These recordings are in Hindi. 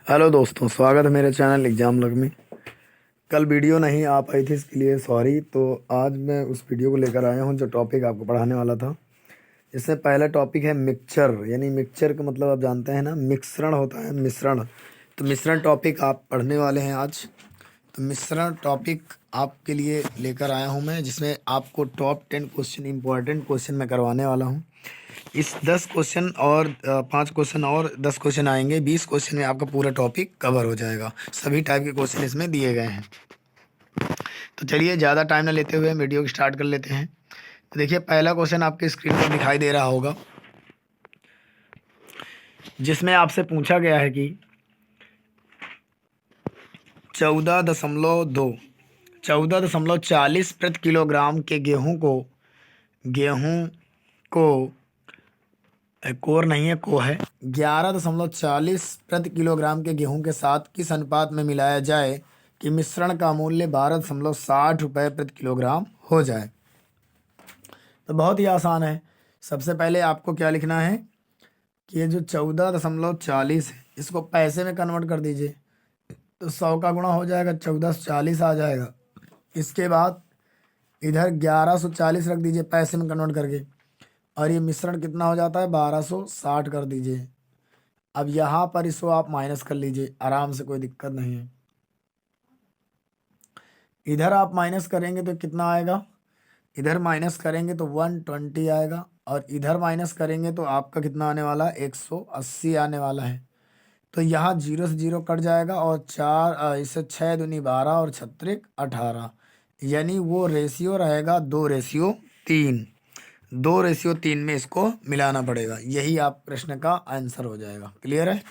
हेलो दोस्तों, स्वागत है मेरे चैनल एग्जाम लग में। कल वीडियो नहीं आ पाई थी, इसके लिए सॉरी। तो आज मैं उस वीडियो को लेकर आया हूँ जो टॉपिक आपको पढ़ाने वाला था। इससे पहला टॉपिक है मिक्सचर, यानी मिक्सचर का मतलब आप जानते हैं ना, मिश्रण होता है, मिश्रण। तो मिश्रण टॉपिक आप पढ़ने वाले हैं आज। तो मिश्रण टॉपिक आपके लिए लेकर आया हूँ मैं, जिसमें आपको टॉप 10 क्वेश्चन, इंपॉर्टेंट क्वेश्चन मैं करवाने वाला हूँ। इस 10 क्वेश्चन और 5 क्वेश्चन और 10 क्वेश्चन आएंगे। 20 क्वेश्चन में आपका पूरा टॉपिक कवर हो जाएगा। सभी टाइप के क्वेश्चन इसमें दिए गए हैं। तो चलिए ज़्यादा टाइम ना लेते हुए वीडियो को स्टार्ट कर लेते हैं। तो देखिए, पहला क्वेश्चन आपके स्क्रीन पर दिखाई दे रहा होगा, जिसमें आपसे पूछा गया है कि 14.2 14.40 प्रति किलोग्राम के गेहूं को कोर नहीं है, को है 11.40 प्रति किलोग्राम के गेहूं के साथ किस अनुपात में मिलाया जाए कि मिश्रण का मूल्य 12.60 रुपये प्रति किलोग्राम हो जाए। तो बहुत ही आसान है। सबसे पहले आपको क्या लिखना है कि ये जो 14.40 है, इसको पैसे में कन्वर्ट कर दीजिए। तो 100 का गुणा हो जाएगा, 1440 आ जाएगा। इसके बाद इधर 1140 रख दीजिए पैसे में कन्वर्ट करके, और ये मिश्रण कितना हो जाता है, 1260 कर दीजिए। अब यहाँ पर इसको आप माइनस कर लीजिए आराम से, कोई दिक्कत नहीं है। इधर आप माइनस करेंगे तो कितना आएगा, इधर माइनस करेंगे तो 120 आएगा, और इधर माइनस करेंगे तो आपका कितना आने वाला है, 180 आने वाला है। तो यहाँ 0 से 0 कट जाएगा, और इससे 6 दूनी 12 और 6 18, यानी वो रेशियो रहेगा 2:3। 2:3 में इसको मिलाना पड़ेगा। यही आप प्रश्न का आंसर हो जाएगा। क्लियर है।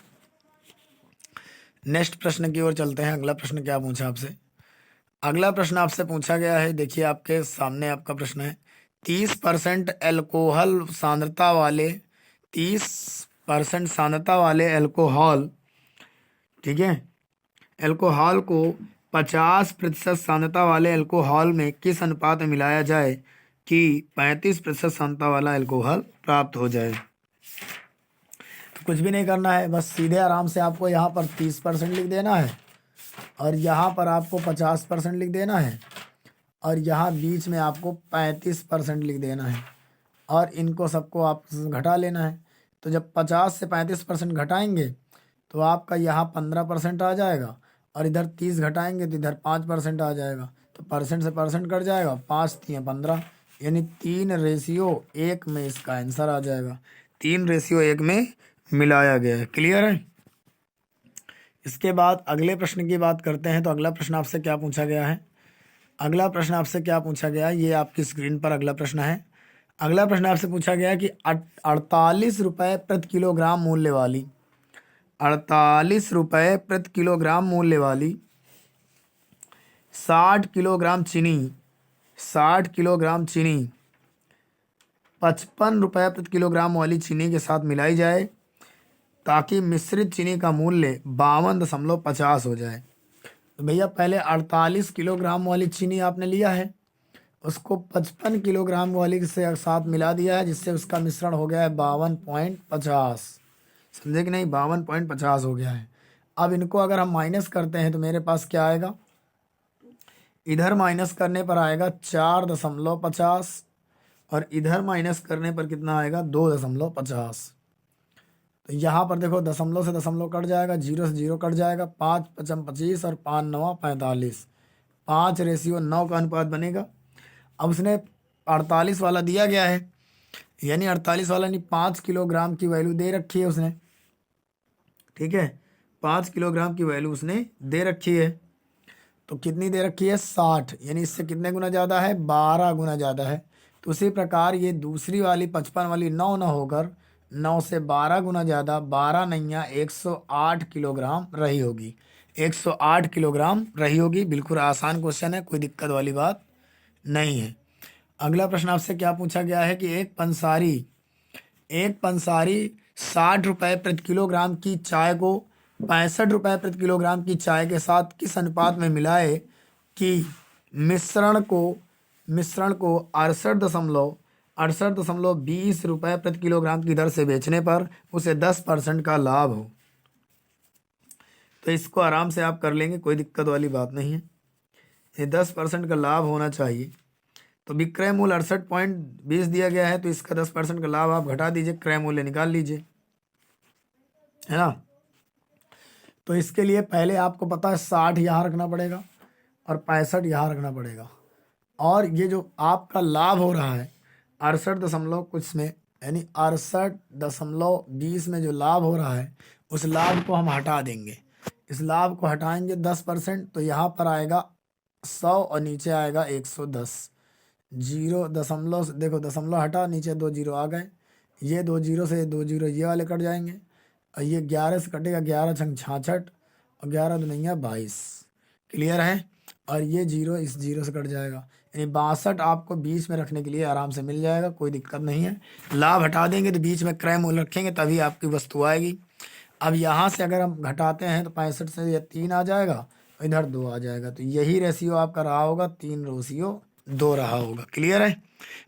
नेक्स्ट प्रश्न की ओर चलते हैं। अगला प्रश्न क्या पूछा आपसे। अगला प्रश्न आपसे पूछा गया है, देखिए आपके सामने आपका प्रश्न है। 30% एल्कोहल सांद्रता वाले 30% सांद्रता वाले एल्कोहल, ठीक है, एल्कोहल को 50% सांद्रता वाले एल्कोहल में किस अनुपात में मिलाया जाए कि 35% सांद्रता वाला एल्कोहल प्राप्त हो जाए। तो कुछ भी नहीं करना है, बस सीधे आराम से आपको यहाँ पर 30% लिख देना है, और यहाँ पर आपको 50% लिख देना है, और यहाँ बीच में आपको 35% लिख देना है, और इनको सबको आप घटा लेना है। तो जब 50 से 35% घटाएंगे तो आपका यहाँ 15% आ जाएगा, और इधर 30 घटाएंगे तो इधर 5% आ जाएगा। तो परसेंट से परसेंट कट जाएगा, 5×3 = 15, यानी 3:1 में इसका आंसर आ जाएगा। 3:1 में मिलाया गया है। क्लियर है। इसके बाद अगले प्रश्न की बात करते हैं। तो अगला प्रश्न आपसे क्या पूछा गया है, अगला प्रश्न आपसे क्या पूछा गया है, ये आपकी स्क्रीन पर अगला प्रश्न है। अगला प्रश्न आपसे पूछा गया है कि 48 रुपये प्रति किलोग्राम मूल्य वाली 48 रुपये प्रति किलोग्राम मूल्य वाली 60 किलोग्राम चीनी 60 किलोग्राम चीनी 55 रुपये प्रति किलोग्राम वाली चीनी के साथ मिलाई जाए, ताकि मिश्रित चीनी का मूल्य 52.50 हो जाए। तो भैया पहले 48 किलोग्राम वाली चीनी आपने लिया है, उसको 55 किलोग्राम वाली से साथ मिला दिया है, जिससे उसका मिश्रण हो गया है 52.50। समझे कि नहीं, 52.50 हो गया है। अब इनको अगर हम माइनस करते हैं तो मेरे पास क्या आएगा, इधर माइनस करने पर आएगा 4.50, और इधर माइनस करने पर कितना आएगा, 2.50। तो यहाँ पर देखो, दशमलव से दशमलव कट जाएगा, 0 से 0 कट जाएगा, 5×5 = 25 और 5×9 = 45, 5:9 का अनुपात बनेगा। अब उसने 48 वाला दिया गया है, यानी 48 वाला यानी 5 किलोग्राम की वैल्यू दे रखी है उसने, ठीक है, 5 किलोग्राम की वैल्यू उसने दे रखी है। तो कितनी दे रखी है, 60, यानी इससे कितने गुना ज़्यादा है, 12 गुना ज़्यादा है। तो उसी प्रकार ये दूसरी वाली 55 वाली 9 ना होकर 9 से 12 गुना ज़्यादा, 12 नैया 108 किलोग्राम रही होगी। 108 किलोग्राम रही होगी। बिल्कुल आसान क्वेश्चन है, कोई दिक्कत वाली बात नहीं है। अगला प्रश्न आपसे क्या पूछा गया है कि एक पंसारी 60 रुपये प्रति किलोग्राम की चाय को 65 रुपये प्रति किलोग्राम की चाय के साथ किस अनुपात में मिलाए कि मिश्रण को 68.20 रुपये प्रति किलोग्राम की दर से बेचने पर उसे 10% का लाभ हो। तो इसको आराम से आप कर लेंगे, कोई दिक्कत वाली बात नहीं है। ये 10% का लाभ होना चाहिए। तो विक्रय मूल्य 68.20 दिया गया है, तो इसका 10% का लाभ आप घटा दीजिए, क्रय मूल्य निकाल लीजिए, है ना। तो इसके लिए पहले आपको पता है 60 यहाँ रखना पड़ेगा और 65 यहाँ रखना पड़ेगा। और ये जो आपका लाभ हो रहा है 68 दशमलव कुछ में, यानी 68.20 में जो लाभ हो रहा है उस लाभ को हम हटा देंगे। इस लाभ को हटाएंगे 10%, तो यहाँ पर आएगा 100 और नीचे आएगा 110। जीरो दशमलव, देखो दशमलव हटा, नीचे 2 जीरो आ गए, ये 2 जीरो से 2 जीरो ये वाले कट जाएंगे, और ये 11 से कटेगा, 11 छंग 66 और 11 दुनिया 22। क्लियर है। और ये जीरो इस जीरो से कट जाएगा, यानी 62 आपको बीच में रखने के लिए आराम से मिल जाएगा, कोई दिक्कत नहीं है। लाभ हटा देंगे तो बीच में क्रय मूल्य रखेंगे, तभी आपकी वस्तु आएगी। अब यहाँ से अगर हम घटाते हैं तो 65 से ये 3 आ जाएगा, इधर 2 आ जाएगा, तो यही रेशियो आपका रहा होगा, 3:2 रहा होगा। क्लियर है।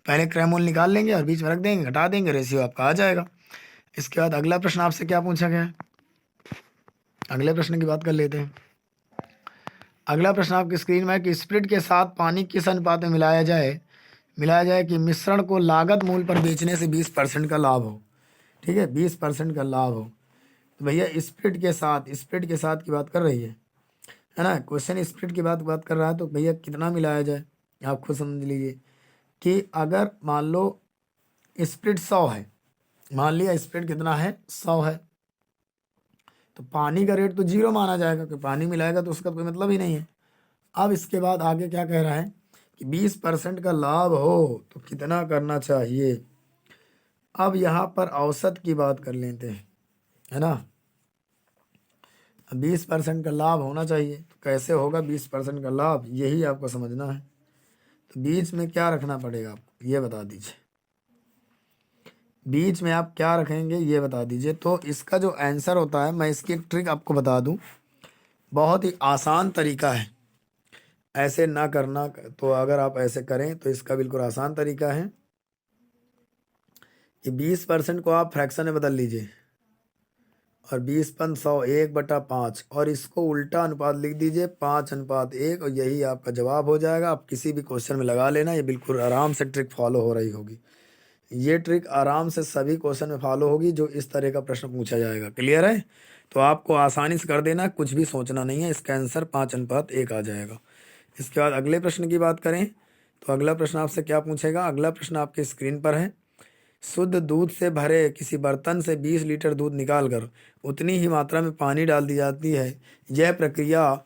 पहले क्रय मूल्य निकाल लेंगे और बीच में रख देंगे, घटा देंगे, रेशियो आपका आ जाएगा। इसके बाद अगला प्रश्न आपसे क्या पूछा गया है, अगले प्रश्न की बात कर लेते हैं। अगला प्रश्न आपकी स्क्रीन में है कि स्प्रिट के साथ पानी किस अनुपात में मिलाया जाए कि मिश्रण को लागत मूल्य पर बेचने से 20% का लाभ हो। ठीक है, 20% का लाभ हो। तो भैया स्प्रिट के साथ की बात कर रही है ना, क्वेश्चन स्प्रिट की बात कर रहा है। तो भैया कितना मिलाया जाए आप खुद समझ लीजिए कि अगर मान लो स्प्रिट 100 है, मान लिया स्प्रिट कितना है 100 है, तो पानी का रेट तो 0 माना जाएगा, कि पानी मिलाएगा तो उसका कोई मतलब ही नहीं है। अब इसके बाद आगे क्या कह रहा है कि 20% का लाभ हो तो कितना करना चाहिए। अब यहाँ पर औसत की बात कर लेते हैं, है ना। 20% का लाभ होना चाहिए, तो कैसे होगा 20% का लाभ, यही आपको समझना है। तो बीच में क्या रखना पड़ेगा आपको, ये बता दीजिए। बीच में आप क्या रखेंगे ये बता दीजिए। तो इसका जो आंसर होता है, मैं इसकी एक ट्रिक आपको बता दूं, बहुत ही आसान तरीका है, ऐसे ना करना। तो अगर आप ऐसे करें तो इसका बिल्कुल आसान तरीका है कि 20% को आप फ्रैक्शन में बदल लीजिए और 20/100 1/5, और इसको उल्टा अनुपात लिख दीजिए 5:1, और यही आपका जवाब हो जाएगा। आप किसी भी क्वेश्चन में लगा लेना, ये बिल्कुल आराम से ट्रिक फॉलो हो रही होगी। ये ट्रिक आराम से सभी क्वेश्चन में फॉलो होगी जो इस तरह का प्रश्न पूछा जाएगा। क्लियर है। तो आपको आसानी से कर देना, कुछ भी सोचना नहीं है, इसका आंसर 5:1 आ जाएगा। इसके बाद अगले प्रश्न की बात करें तो अगला प्रश्न आपसे क्या पूछेगा, अगला प्रश्न आपके स्क्रीन पर है। शुद्ध दूध से भरे किसी बर्तन से 20 लीटर दूध निकालकर उतनी ही मात्रा में पानी डाल दी जाती है। यह प्रक्रिया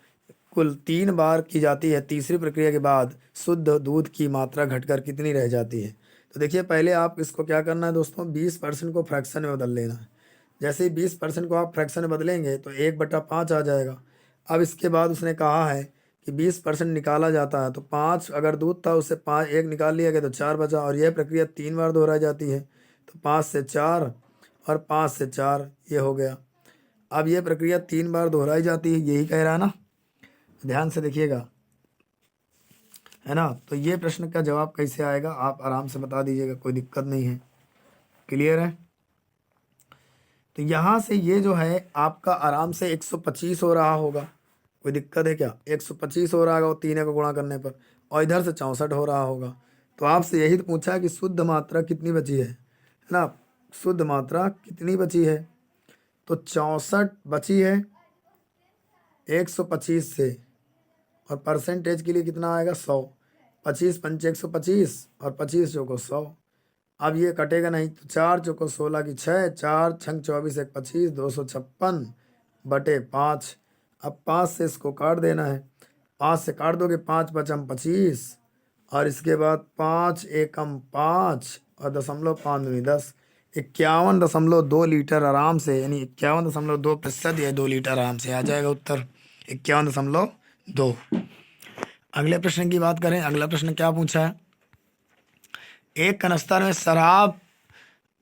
कुल 3 बार की जाती है। तीसरी प्रक्रिया के बाद शुद्ध दूध की मात्रा घटकर कितनी रह जाती है। तो देखिए पहले आप इसको क्या करना है दोस्तों, 20% को फ्रैक्शन में बदल लेना है। जैसे ही 20% को आप फ्रैक्शन में बदलेंगे तो 1/5 आ जाएगा। अब इसके बाद उसने कहा है कि 20% निकाला जाता है, तो 5 अगर दूध था उससे 5 1 निकाल लिया गया तो 4 बचा, और यह प्रक्रिया 3 बार दोहराई जाती है। तो 5 से 4 और 5 से 4 ये हो गया। अब यह प्रक्रिया 3 बार दोहराई जाती है, यही कह रहा है ना, ध्यान से देखिएगा, है ना। तो ये प्रश्न का जवाब कैसे आएगा आप आराम से बता दीजिएगा, कोई दिक्कत नहीं है। क्लियर है। तो यहाँ से ये जो है आपका आराम से 125 हो रहा होगा, कोई दिक्कत है क्या, 125 हो रहा होगा 3 को गुणा करने पर, और इधर से 64 हो रहा होगा। तो आपसे यही तो पूछा है कि शुद्ध मात्रा कितनी बची है ना, शुद्ध मात्रा कितनी बची है। तो 64 बची है 125 से, और परसेंटेज के लिए कितना आएगा 100। 25 पंचे 125 और 25 चौको 100। अब ये कटेगा नहीं, तो 4 चौको 16 की 6, 4 छंग 24 1 25, 256/5। अब 5 से इसको काट देना है, 5 से काट दोगे 5 पचम 25, और इसके बाद 5 एकम 5 और 0.5 51.2 लीटर आराम से, यानी 51.2% या 2 लीटर आराम से आ जाएगा उत्तर 51.2। अगले प्रश्न की बात करें, अगला प्रश्न क्या पूछा है, एक कनस्तर में शराब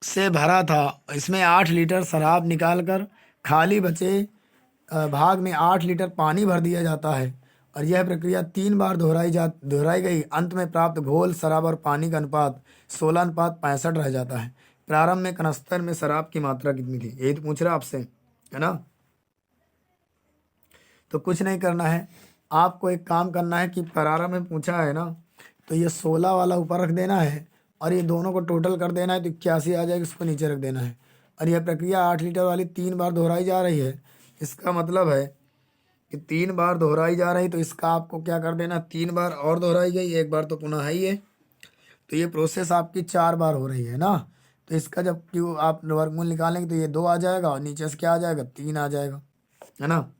से भरा था, इसमें 8 लीटर शराब निकालकर खाली बचे भाग में 8 लीटर पानी भर दिया जाता है, और यह प्रक्रिया 3 बार दोहराई गई। अंत में प्राप्त घोल शराब और पानी का अनुपात 16:65 रह जाता है। प्रारंभ में कनस्तर में शराब की मात्रा कितनी थी, यही तो पूछ रहा आपसे, है ना। तो कुछ नहीं करना है, आपको एक काम करना है कि प्रारंभ में पूछा है ना, तो ये 16 वाला ऊपर रख देना है और ये दोनों को टोटल कर देना है, तो 81 आ जाएगी, उसको नीचे रख देना है। और यह प्रक्रिया 8 लीटर वाली 3 बार दोहराई जा रही है। इसका मतलब है कि 3 बार दोहराई जा रही, तो इसका आपको क्या कर देना, 3 बार और दोहराई गई, एक बार तो पुनः है ही है, तो ये प्रोसेस आपकी 4 बार हो रही है ना। तो इसका जब क्यों आप वर्गमूल निकालेंगे तो ये 2 आ जाएगा और नीचे से क्या आ जाएगा, 3 आ जाएगा, है ना।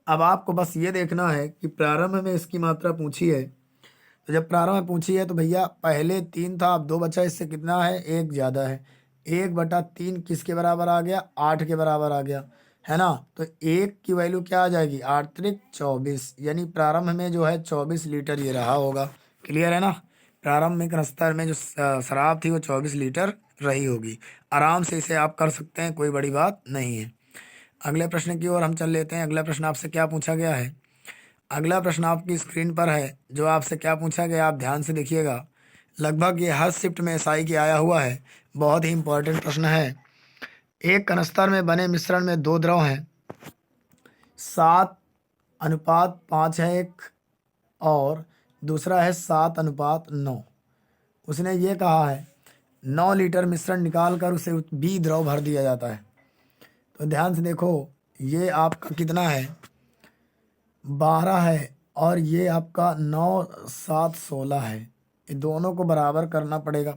अब आपको बस ये देखना है कि प्रारंभ में इसकी मात्रा पूछी है, तो जब प्रारंभ में पूछी है तो भैया पहले 3 था, अब 2 बचा, इससे कितना है, 1 ज़्यादा है। 1/3 किसके बराबर आ गया, 8 के बराबर आ गया, है ना। तो 1 की वैल्यू क्या आ जाएगी, 8 त्रिक 24, यानी प्रारंभ में जो है 24 लीटर ये रहा होगा। क्लियर है ना। प्रारंभिक स्तर में जो शराब थी वो 24 लीटर रही होगी। आराम से इसे आप कर सकते हैं, कोई बड़ी बात नहीं है। अगले प्रश्न की ओर हम चल लेते हैं। अगला प्रश्न आपसे क्या पूछा गया है, अगला प्रश्न आपकी स्क्रीन पर है। जो आपसे क्या पूछा गया आप ध्यान से देखिएगा, लगभग ये हर शिफ्ट में एसआई के आया हुआ है, बहुत ही इंपॉर्टेंट प्रश्न है। एक कनस्तर में बने मिश्रण में 2 द्रव हैं, 7:5 है एक, और दूसरा है 7:9। उसने ये कहा है 9 लीटर मिश्रण निकाल कर उसे बी द्रव भर दिया जाता है। तो ध्यान से देखो, ये आपका कितना है, 12 है, और ये आपका 9, 7, 16 है। ये दोनों को बराबर करना पड़ेगा।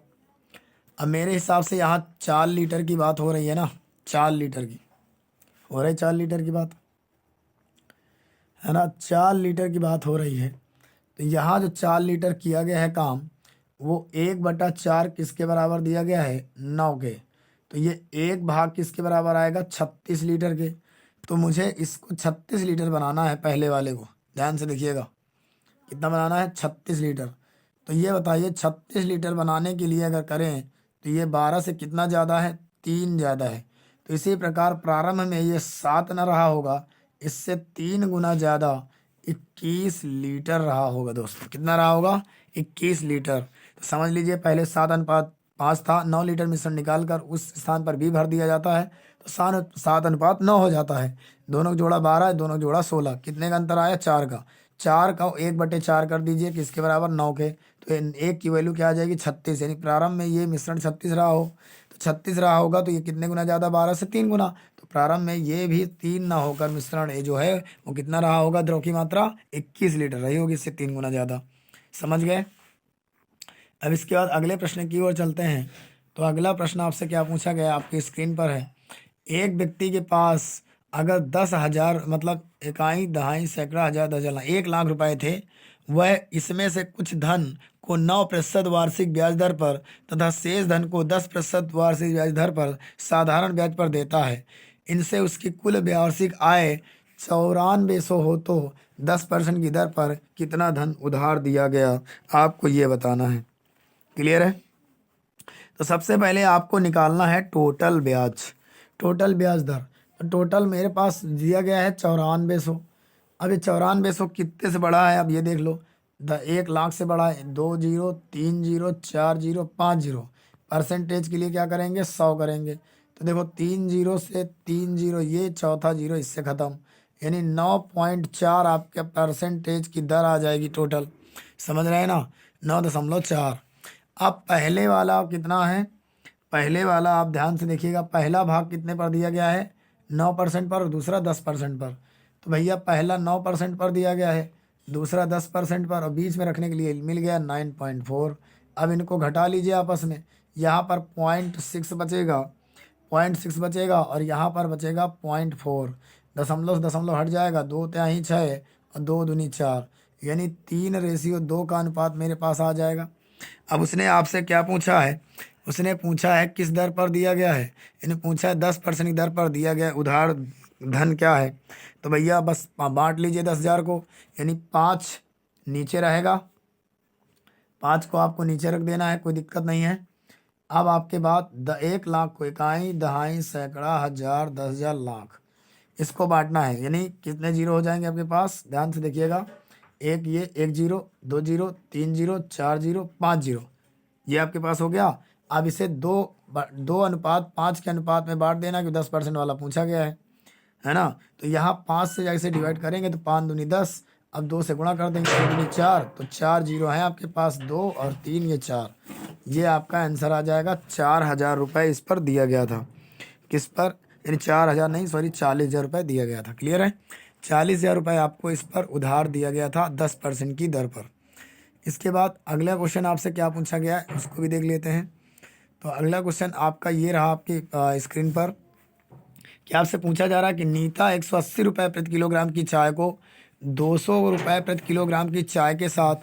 अब मेरे हिसाब से यहाँ 4 लीटर की बात हो रही है ना, 4 लीटर की हो रही, 4 लीटर की बात है ना, 4 लीटर की बात हो रही है। तो यहाँ जो 4 लीटर किया गया है काम, वो 1/4 किसके बराबर दिया गया है, 9 के। तो ये 1 भाग किसके बराबर आएगा, 36 लीटर के। तो मुझे इसको 36 लीटर बनाना है, पहले वाले को ध्यान से देखिएगा, कितना बनाना है, 36 लीटर। तो ये बताइए 36 लीटर बनाने के लिए अगर करें तो ये 12 से कितना ज़्यादा है, 3 ज़्यादा है। तो इसी प्रकार प्रारंभ में ये 7 न रहा होगा, इससे 3 गुना ज़्यादा 21 लीटर रहा होगा दोस्तों। कितना रहा होगा, 21 लीटर। तो समझ लीजिए पहले 7:5 था, 9 लीटर मिश्रण निकाल कर उस स्थान पर भी भर दिया जाता है, तो 7:9 हो जाता है। दोनों का जोड़ा 12 है, दोनों का जोड़ा 16, कितने का अंतर आया, 4 का। 4 का 1/4 कर दीजिए, किसके बराबर, 9 के। तो 1 की वैल्यू क्या आ जाएगी, 36, यानी प्रारंभ में ये मिश्रण 36 रहा हो, तो 36 रहा होगा, तो ये कितने गुना ज़्यादा, 12 से 3 गुना। तो प्रारंभ में ये भी 3 ना होकर मिश्रण ये जो है वो कितना रहा होगा, द्रव की मात्रा 21 लीटर रही होगी, इससे 3 गुना ज़्यादा। समझ गए। अब इसके बाद अगले प्रश्न की ओर चलते हैं। तो अगला प्रश्न आपसे क्या पूछा गया आपकी स्क्रीन पर है। एक व्यक्ति के पास अगर 10,000 मतलब इकाई, दहाई, सैकड़ा, हजार, 10,000, 1 लाख रुपए थे, वह इसमें से कुछ धन को 9% वार्षिक ब्याज दर पर तथा शेष धन को 10% वार्षिक ब्याज दर पर साधारण ब्याज पर देता है। इनसे उसकी कुल वार्षिक आय 9400 हो, तो 10% की दर पर कितना धन उधार दिया गया, आपको ये बताना है। क्लियर है। तो सबसे पहले आपको निकालना है टोटल ब्याज, टोटल ब्याज दर। तो टोटल मेरे पास दिया गया है 9400। अब ये 9400 कितने से बड़ा है, अब ये देख लो, 1 लाख से बड़ा है। 2 0, 3 0, 4 0, 5 0। परसेंटेज के लिए क्या करेंगे, 100 करेंगे। तो देखो 3 0 से 3 0, ये चौथा 0 इससे ख़त्म, यानी 9.4 आपके परसेंटेज की दर आ जाएगी टोटल। समझ रहे हैं ना, 9.4। अब पहले वाला कितना है, पहले वाला आप ध्यान से देखिएगा, पहला भाग कितने पर दिया गया है, 9% पर, और दूसरा 10% पर। तो भैया पहला 9% पर दिया गया है, दूसरा 10% पर, और बीच में रखने के लिए मिल गया 9.4। अब इनको घटा लीजिए आपस में, यहाँ पर 0.6 बचेगा, 0.6 बचेगा, और यहाँ पर बचेगा 0.4। दशमलव दशमलव हट जाएगा, 2 तिहाई 6 और 2 दूनी 4, यानी 3:2 का अनुपात मेरे पास आ जाएगा। अब उसने आपसे क्या पूछा है, उसने पूछा है किस दर पर दिया गया है, यानी पूछा है 10% की दर पर दिया गया है, उधार धन क्या है। तो भैया बस बांट लीजिए 10,000 को, यानी 5 नीचे रहेगा, 5 को आपको नीचे रख देना है, कोई दिक्कत नहीं है। अब आपके बाद 1 लाख को इकाई, दहाई, सैकड़ा, हजार, 10,000, लाख, इसको बांटना है, यानी कितने जीरो हो जाएंगे आपके पास, ध्यान से देखिएगा, एक ये 1 0, 2 0, 3 0, 4 0, 5 0, ये आपके पास हो गया। अब इसे 2:5 के अनुपात में बांट देना, कि 10% वाला पूछा गया है ना। तो यहाँ 5 से जैसे डिवाइड करेंगे तो 5 दूनी 10, अब 2 से गुणा कर देंगे, 2 दूनी 4, तो 4 जीरो है आपके पास, 2 और 3 ये 4, ये आपका आंसर आ जाएगा। 4,000 रुपये इस पर दिया गया था। किस पर? यानी 4,000 नहीं, सॉरी 40,000 रुपये दिया गया था। क्लियर है? 40,000 रुपये आपको इस पर उधार दिया गया था 10% की दर पर। इसके बाद अगला क्वेश्चन आपसे क्या पूछा गया है उसको भी देख लेते हैं। तो अगला क्वेश्चन आपका ये रहा आपकी स्क्रीन पर, कि आपसे पूछा जा रहा है कि नीता 180 रुपये प्रति किलोग्राम की चाय को 200 रुपये प्रति किलोग्राम की चाय के साथ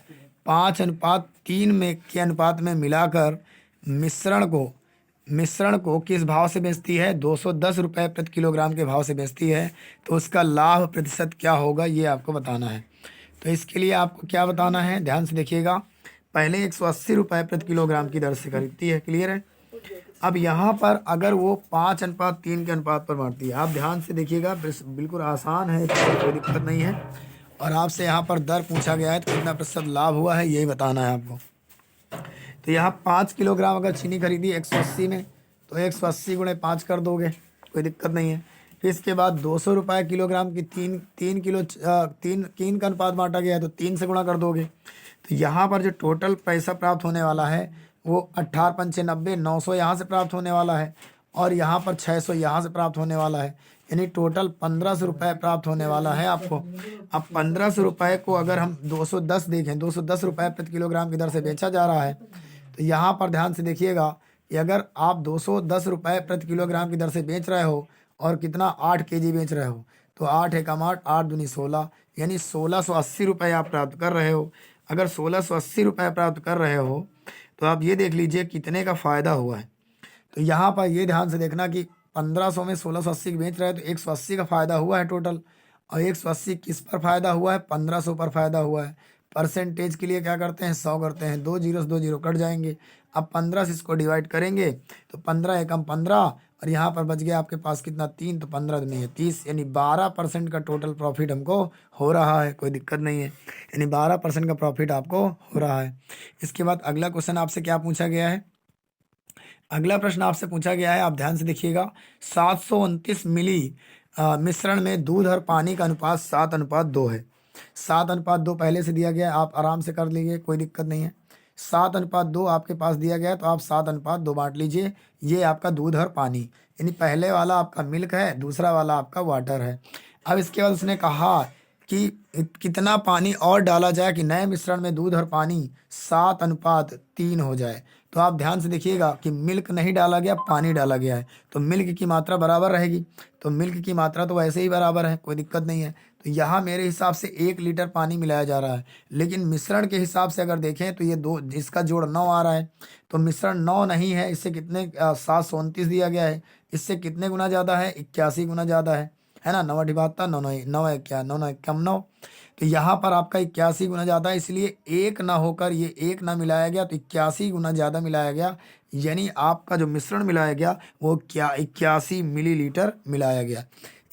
5:3 में के अनुपात में मिलाकर मिश्रण को किस भाव से बेचती है? 210 रुपये प्रति किलोग्राम के भाव से बेचती है। तो उसका लाभ प्रतिशत क्या होगा ये आपको बताना है। तो इसके लिए आपको क्या बताना है, ध्यान से देखिएगा। पहले 180 रुपये प्रति किलोग्राम की दर से खरीदती है। क्लियर है? अब यहाँ पर अगर वो 5:3 के अनुपात पर बांटती है, आप ध्यान से देखिएगा, बिल्कुल आसान है, कोई दिक्कत नहीं है। और आपसे यहाँ पर दर पूछा गया है तो कितना प्रतिशत लाभ हुआ है यही बताना है आपको। तो यहाँ 5 किलोग्राम अगर चीनी खरीदी 180 में, तो 180 गुणे 5 कर दोगे, कोई दिक्कत नहीं है। फिर इसके बाद 200 रुपये किलोग्राम की तीन का अनुपात बांटा गया है, तो 3 से गुणा कर दोगे। तो यहाँ पर जो टोटल पैसा प्राप्त होने वाला है वो 18,95, 900 यहाँ से प्राप्त होने वाला है, और यहाँ पर 600 यहाँ से प्राप्त होने वाला है, यानी टोटल 1,500 रुपये प्राप्त होने वाला है आपको। अब 1,500 रुपये को अगर हम 210 देखें, 210 रुपये प्रति किलोग्राम की दर से बेचा जा रहा है, तो यहाँ पर ध्यान से देखिएगा कि अगर आप 210 रुपये प्रति किलोग्राम की दर से बेच रहे हो और कितना 8 केजी बेच रहे हो, तो 8 एकम 8, 8 दूनी 16, यानी 1,680 रुपये आप प्राप्त कर रहे हो। अगर 1,680 रुपये प्राप्त कर रहे हो तो आप ये देख लीजिए कितने का फ़ायदा हुआ है। तो यहाँ पर ये ध्यान से देखना कि 1,500 में 1,680 बेच रहे हैं तो 180 का फ़ायदा हुआ है टोटल। और 180 किस पर फ़ायदा हुआ है? 1,500 पर फ़ायदा हुआ है। परसेंटेज के लिए क्या करते हैं? 100 करते हैं, 2 जीरो कट जाएंगे। अब 15 से इसको डिवाइड करेंगे तो 15 एकम 15, और यहाँ पर बच गया आपके पास कितना? 3, तो 15 नहीं है 30, यानी 12% का टोटल प्रॉफिट हमको हो रहा है, कोई दिक्कत नहीं है। यानी 12% का प्रॉफिट आपको हो रहा है। इसके बाद अगला क्वेश्चन आपसे क्या पूछा गया है? अगला प्रश्न आपसे पूछा गया है, आप ध्यान से देखिएगा। 729 मिली मिश्रण में दूध और पानी का अनुपात 7:2 है। 7:2 पहले से दिया गया है, आप आराम से कर लीजिए, कोई दिक्कत नहीं है। 7:2 आपके पास दिया गया है तो आप 7:2 बांट लीजिए। ये आपका दूध और पानी, यानी पहले वाला आपका मिल्क है, दूसरा वाला आपका वाटर है। अब इसके बाद उसने कहा कि कितना पानी और डाला जाए कि नए मिश्रण में दूध और पानी 7:3 हो जाए। तो आप ध्यान से देखिएगा कि मिल्क नहीं डाला गया, पानी डाला गया है, तो मिल्क की मात्रा बराबर रहेगी। तो मिल्क की मात्रा तो वैसे ही बराबर है, कोई दिक्कत नहीं है। तो यहाँ मेरे हिसाब से 1 लीटर पानी मिलाया जा रहा है, लेकिन मिश्रण के हिसाब से अगर देखें तो ये दो, इसका जोड़ 9 आ रहा है, तो मिश्रण 9 नहीं है, इससे कितने 729 दिया गया है, इससे कितने गुना ज़्यादा है? 81 गुना ज़्यादा है ना। 9/72, 9 तो यहाँ पर आपका 81 गुना ज़्यादा है, इसलिए 1 ना होकर ये 1 ना मिलाया गया, तो 81 गुना ज़्यादा मिलाया गया। यानी आपका जो मिश्रण मिलाया गया वो क्या 81 मिलीलीटर मिलाया गया।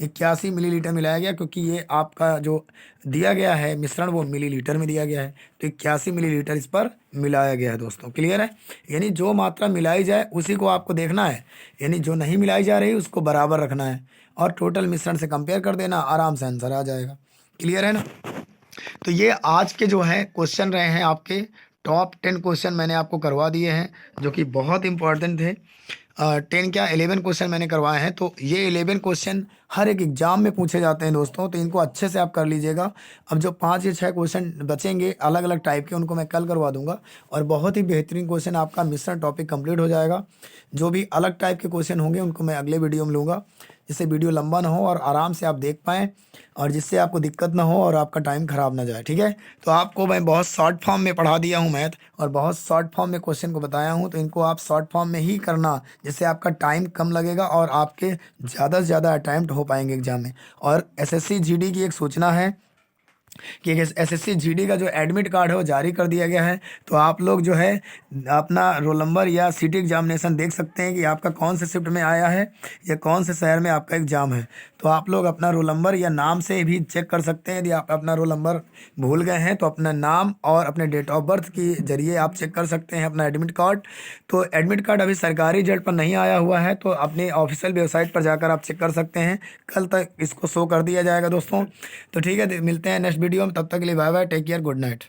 81 मिलीलीटर मिलाया गया, क्योंकि ये आपका जो दिया गया है मिश्रण वो मिलीलीटर में दिया गया है, तो 81 मिलीलीटर इस पर मिलाया गया है दोस्तों। क्लियर है? यानी जो मात्रा मिलाई जाए उसी को आपको देखना है, यानी जो नहीं मिलाई जा रही उसको बराबर रखना है, और टोटल मिश्रण से कंपेयर कर देना, आराम से आंसर आ जाएगा। क्लियर है ना? तो ये आज के जो हैं क्वेश्चन रहे हैं आपके टॉप 10 क्वेश्चन मैंने आपको करवा दिए हैं, जो कि बहुत इंपॉर्टेंट थे। 10 क्या 11 क्वेश्चन मैंने करवाए हैं। तो ये 11 क्वेश्चन हर एक एग्जाम में पूछे जाते हैं दोस्तों, तो इनको अच्छे से आप कर लीजिएगा। अब जो 5 या 6 क्वेश्चन बचेंगे अलग अलग टाइप के, उनको मैं कल करवा दूंगा, और बहुत ही बेहतरीन क्वेश्चन आपका मिश्रण टॉपिक कंप्लीट हो जाएगा। जो भी अलग टाइप के क्वेश्चन होंगे उनको मैं अगले वीडियो में लूँगा, जिससे वीडियो लंबा ना हो और आराम से आप देख पाएँ, और जिससे आपको दिक्कत ना हो और आपका टाइम ख़राब ना जाए। ठीक है? तो आपको मैं बहुत शॉर्ट फॉर्म में पढ़ा दिया हूँ मैथ, और बहुत शॉर्ट फॉर्म में क्वेश्चन को बताया हूँ, तो इनको आप शॉर्ट फॉर्म में ही करना, जिससे आपका टाइम कम लगेगा और आपके ज़्यादा से ज़्यादा अटैम्प्ट हो पाएंगे एग्जाम में। और एसएससी जीडी की एक सूचना है कि एसएससी जीडी का जो एडमिट कार्ड है वो जारी कर दिया गया है, तो आप लोग जो है अपना रोल नंबर या सिटी एग्जामिनेशन देख सकते हैं कि आपका कौन से शिफ्ट में आया है या कौन से शहर में आपका एग्ज़ाम है। तो आप लोग अपना रोल नंबर या नाम से भी चेक कर सकते हैं। यदि आप अपना रोल नंबर भूल गए हैं तो अपना नाम और अपने डेट ऑफ बर्थ के जरिए आप चेक कर सकते हैं अपना एडमिट कार्ड। तो एडमिट कार्ड अभी सरकारी रिजल्ट पर नहीं आया हुआ है, तो अपने ऑफिशियल वेबसाइट पर जाकर आप चेक कर सकते हैं। कल तक इसको शो कर दिया जाएगा दोस्तों। तो ठीक है, मिलते हैं नेक्स्ट वीडियो में। तब तक के लिए bye bye, take care, good night.